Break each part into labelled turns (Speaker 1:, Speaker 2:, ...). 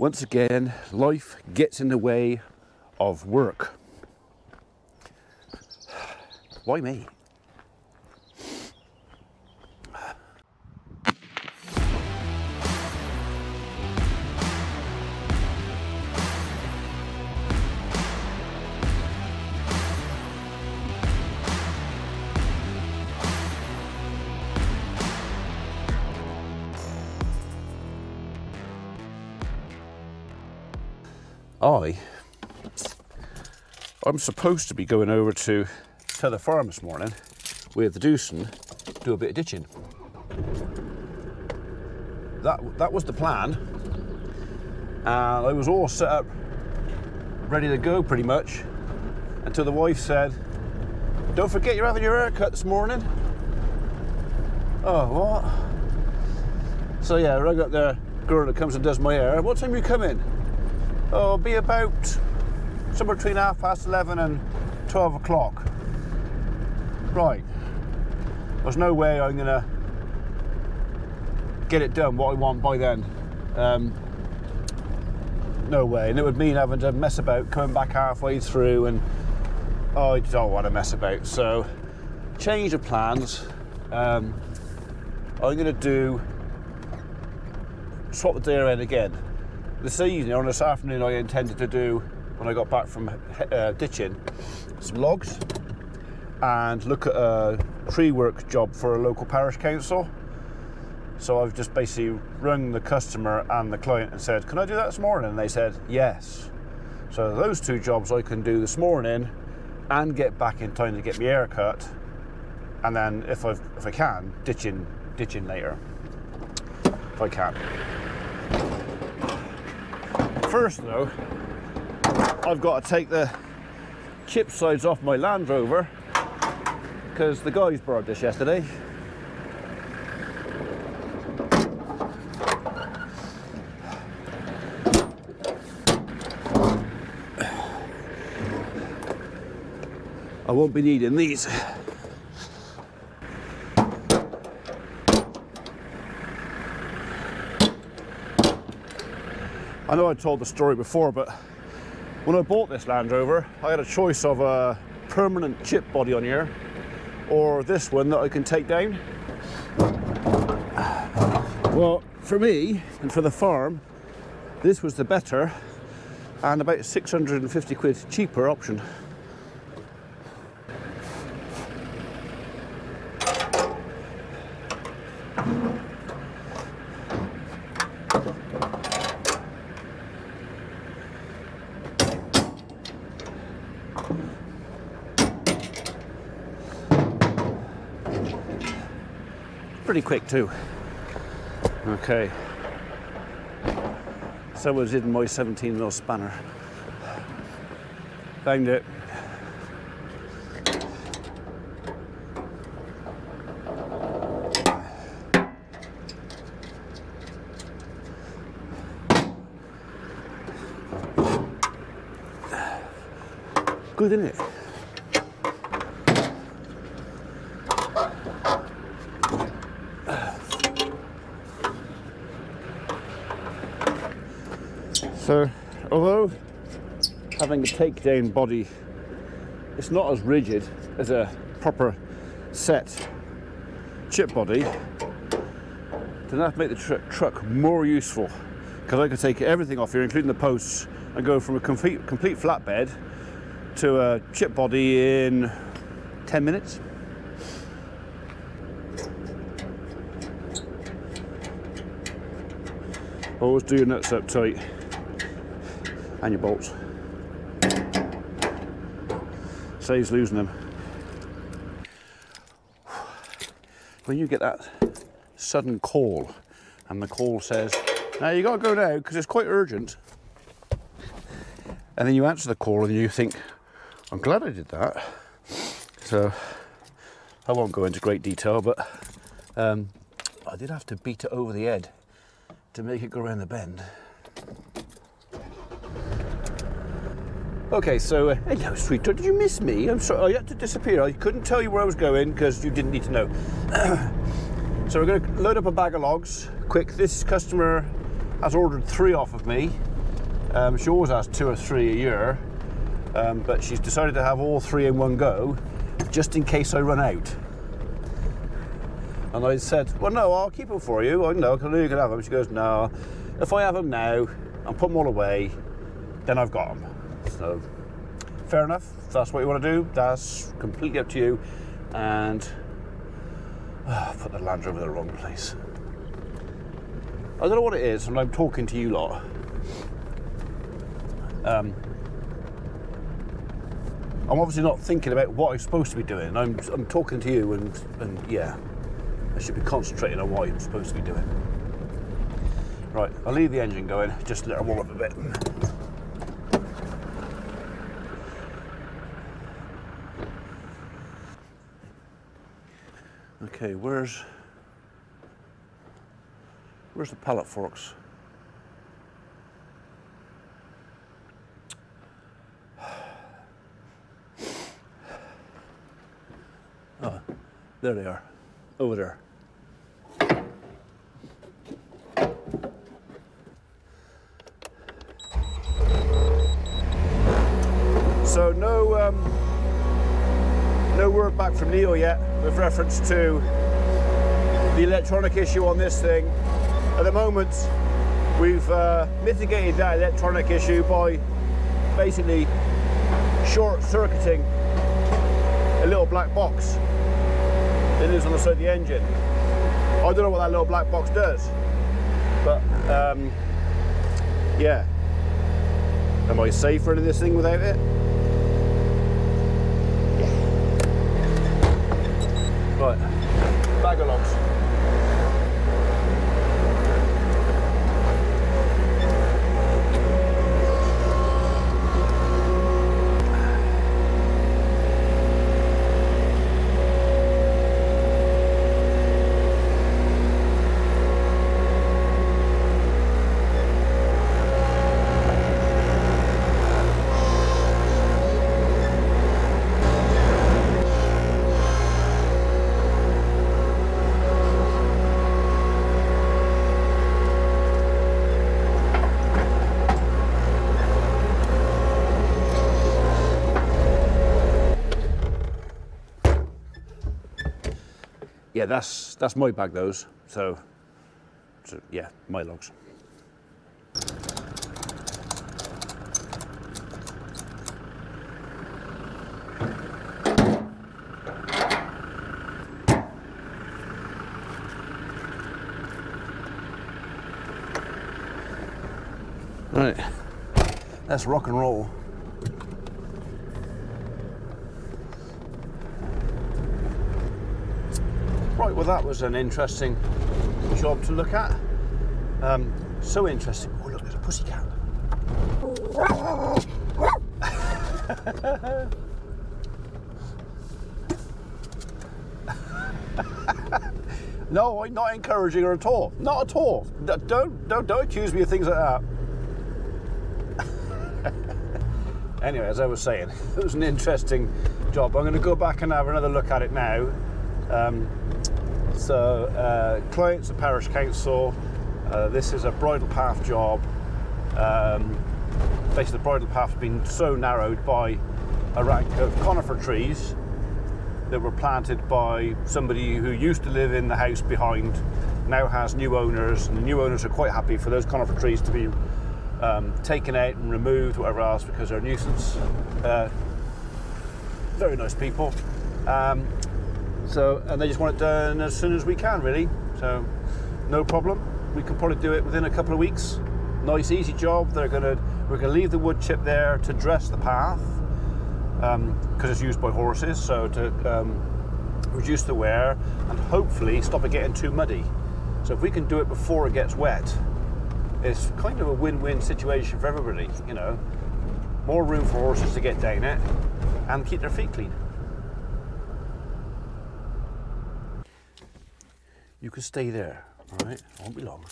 Speaker 1: Once again, life gets in the way of work. Why me? I'm supposed to be going over to the farm this morning with the Doosan, do a bit of ditching. That was the plan, and I was all set up, ready to go pretty much, until the wife said, "Don't forget you're having your hair cut this morning." Oh, what? So yeah, I rang up the girl that comes and does my hair. "What time are you coming?" "Oh, it'll be about somewhere between 11:30 and 12 o'clock. Right. There's no way I'm gonna get it done what I want by then. No way. And it would mean having to mess about, coming back halfway through, and I don't want to mess about. So, change of plans. I'm gonna swap the day around again. This evening, or this afternoon, I intended to do, when I got back from ditching, some logs and look at a tree work job for a local parish council. So I've just basically rung the customer and the client and said, "Can I do that this morning?" And they said yes. So those two jobs I can do this morning and get back in time to get my hair cut, and then if I can, ditching later if I can. First though, I've got to take the chip sides off my Land Rover because the guys borrowed this yesterday. I won't be needing these. I know I told the story before, but when I bought this Land Rover, I had a choice of a permanent chip body on here or this one that I can take down. Well, for me and for the farm, this was the better and about 650 quid cheaper option. Pretty quick too. Okay. Someone's hidden my 17mm spanner. Found it. Good, isn't it? So, although having a takedown body, it's not as rigid as a proper set chip body, then that make the truck more useful, because I can take everything off here, including the posts, and go from a complete flatbed to a chip body in 10 minutes. Always do your nuts up tight. And your bolts. Saves losing them. When you get that sudden call and the call says, "Now you got to go now because it's quite urgent," and then you answer the call and you think, "I'm glad I did that." So I won't go into great detail, but I did have to beat it over the head to make it go around the bend. Okay, so hello sweetheart, did you miss me? I'm sorry, I had to disappear. I couldn't tell you where I was going because you didn't need to know. So we're going to load up a bag of logs quick. This customer has ordered 3 off of me, She always has 2 or 3 a year, but she's decided to have all 3 in one go, just in case I run out. And I said, well, no, I'll keep them for you. I know, you can have them. She goes, no, if I have them now and put them all away, then I've got them. So, fair enough. If that's what you want to do, that's completely up to you. And I put the Land Rover in the wrong place. I don't know what it is when I'm talking to you lot. I'm obviously not thinking about what I'm supposed to be doing. I'm talking to you, and yeah, I should be concentrating on what I'm supposed to be doing. Right, I'll leave the engine going, just let her warm up a bit. Okay, where's the pallet forks? Oh, there they are, over there. So no word back from Neil yet with reference to the electronic issue on this thing. At the moment, we've mitigated that electronic issue by basically short-circuiting a little black box that lives on the side of the engine. I don't know what that little black box does, but yeah. Am I safe running this thing without it? Yeah. Right, bag of logs. Yeah, that's my bag, those. So yeah, my logs. Right, let's rock and roll. Right, well that was an interesting job to look at. So interesting. Oh look, there's a pussycat. No, I'm not encouraging her at all. Not at all. Don't accuse me of things like that. Anyway, as I was saying, it was an interesting job. I'm going to go back and have another look at it now. Client's a parish council. This is a bridle path job. Basically, the bridle path has been so narrowed by a rank of conifer trees that were planted by somebody who used to live in the house behind, now has new owners, and the new owners are quite happy for those conifer trees to be taken out and removed, whatever else, because they're a nuisance. Very nice people. And they just want it done as soon as we can, really. So, no problem. We can probably do it within a couple of weeks. Nice, easy job. We're gonna leave the wood chip there to dress the path, because it's used by horses, so to reduce the wear and hopefully stop it getting too muddy. So if we can do it before it gets wet, it's kind of a win-win situation for everybody, you know. More room for horses to get down it and keep their feet clean. You can stay there, all right? It won't be long.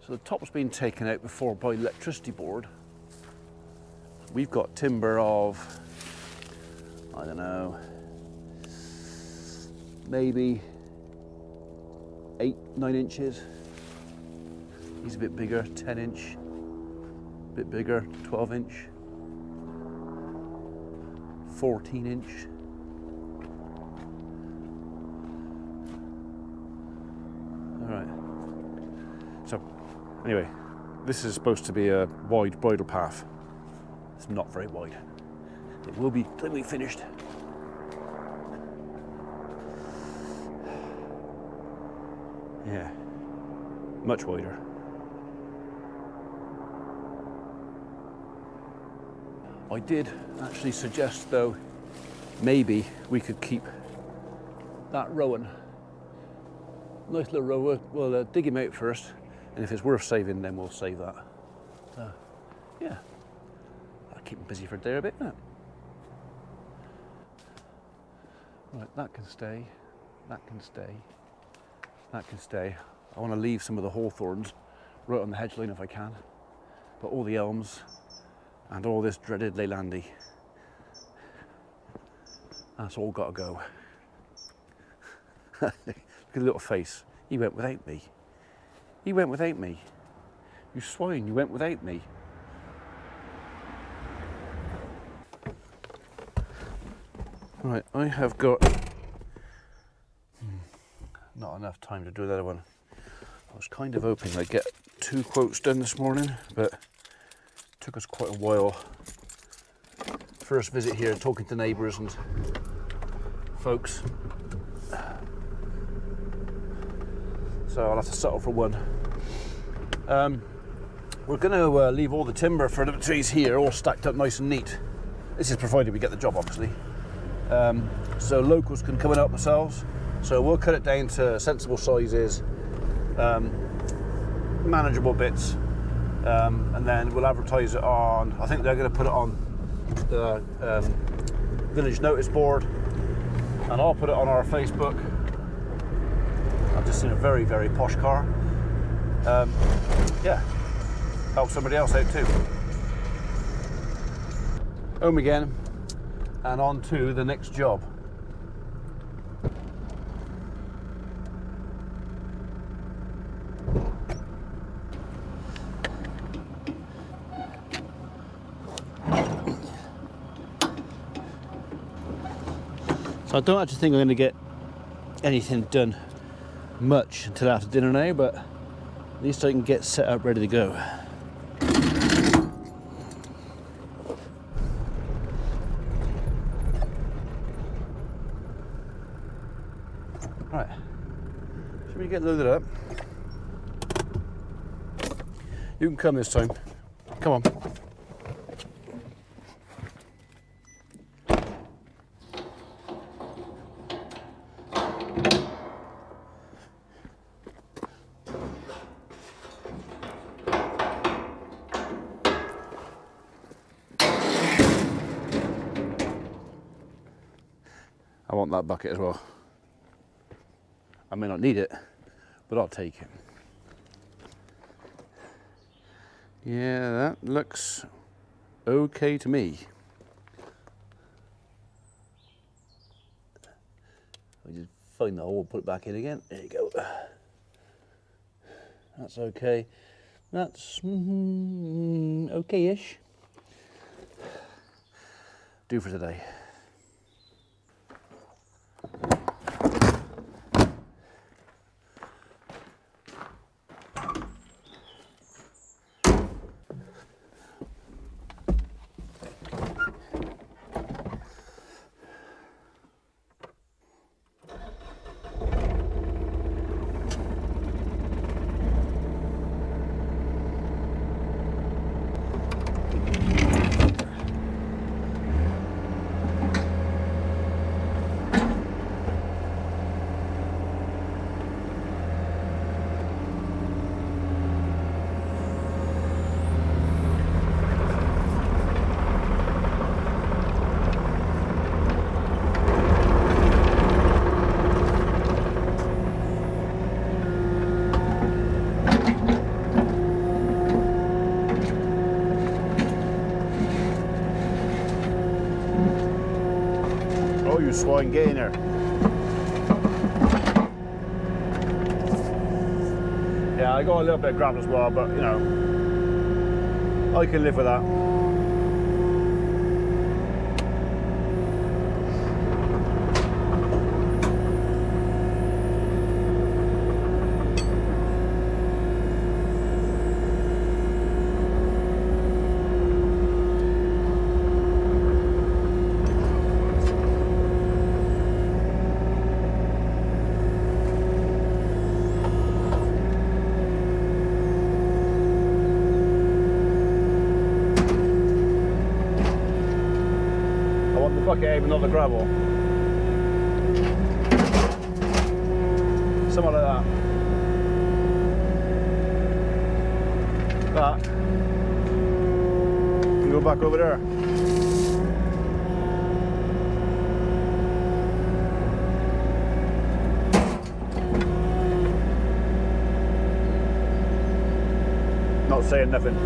Speaker 1: So the top's been taken out before by electricity board. We've got timber of I don't know, maybe 8, 9 inches. He's a bit bigger, 10 inch, a bit bigger, 12 inch, 14 inch. All right. So, anyway, this is supposed to be a wide bridle path. It's not very wide. It will be when we finished. Yeah, much wider. I did actually suggest, though, maybe we could keep that rowan. Nice little row. We'll dig him out first, and if it's worth saving, then we'll save that. Yeah, that'll keep him busy for a day or a bit, won't it? Right, that can stay, that can stay, that can stay. I want to leave some of the hawthorns right on the hedge line if I can, but all the elms and all this dreaded Leylandii, that's all got to go. Look at the little face. He went without me. He went without me. You swine, you went without me. Right, I have got not enough time to do the other one. I was kind of hoping I'd get 2 quotes done this morning, but it took us quite a while. First visit here, talking to neighbours and folks. So I'll have to settle for one. We're going to leave all the timber for the trees here all stacked up nice and neat. This is provided we get the job, obviously. So locals can come and help themselves. So we'll cut it down to sensible sizes, manageable bits, and then we'll advertise it on, I think they're going to put it on the village notice board, and I'll put it on our Facebook. I've just seen a very, very posh car. Yeah, help somebody else out too. Home again, and on to the next job. So I don't actually think I'm going to get anything done much until after dinner now, but at least I can get set up ready to go. Right, should we get loaded up? You can come this time. Come on. I want that bucket as well. I may not need it, but I'll take it. Yeah, that looks okay to me. I just find the hole, put it back in again. There you go. That's okay. That's okay-ish. Do for today. swine get in here. Yeah, I got a little bit of gravel as well, but you know, I can live with that. Okay, even not the gravel. Something like that. That. You go back over there. Not saying nothing.